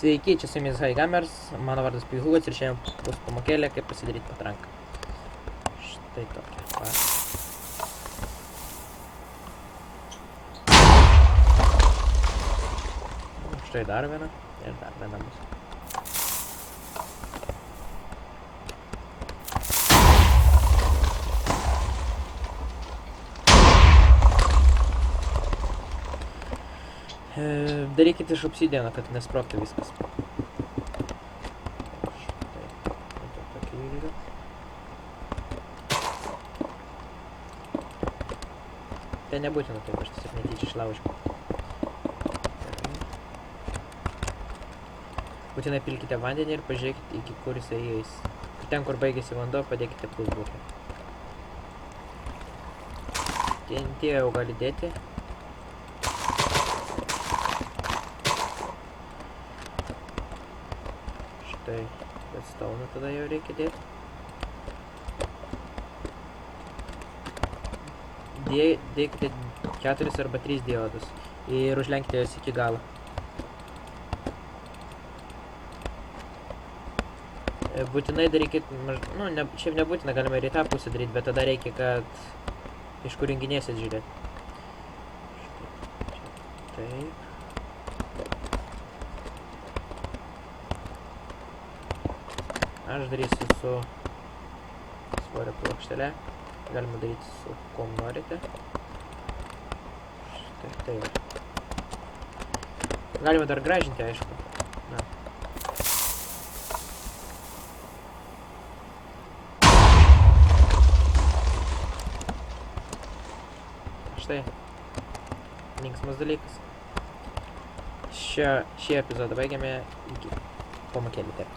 Sveiki, čia su jumis Haigamers, mano vardas Pihugas ir šiandien bus pamokėlė, kaip pasidaryti patranką. Štai tokia. Va. Štai dar viena ir dar viena bus. Darykit iš obsidiano, kad nesprogtų viskas. Štai, tokį ilgą. Tai nebūtina taip, aš tiesiog netyčia išlaužiu. Būtinai pilkite vandenį ir pažiūrėkite, iki kur jisai eis. Ten, kur baigėsi vanduo, padėkite pusbukę. TNT jau gali dėti. Tai redstone tada jau reikia dėti. Dėkite 4 arba 3 diodus ir užlenkite jas iki galo. Būtinai darykit, šiaip nebūtina, galima ir į tą pusę daryti, bet tada reikia, kad iš kur junginėsit žiūrėti. Taip. Aš darysiu su svorio plokštelė. Galima daryti su kom norite. Štai tai va. Galima dar gražinti, aišku. Na. Štai. Linksmas dalykas. Šį epizodą baigiame iki pamokėlį.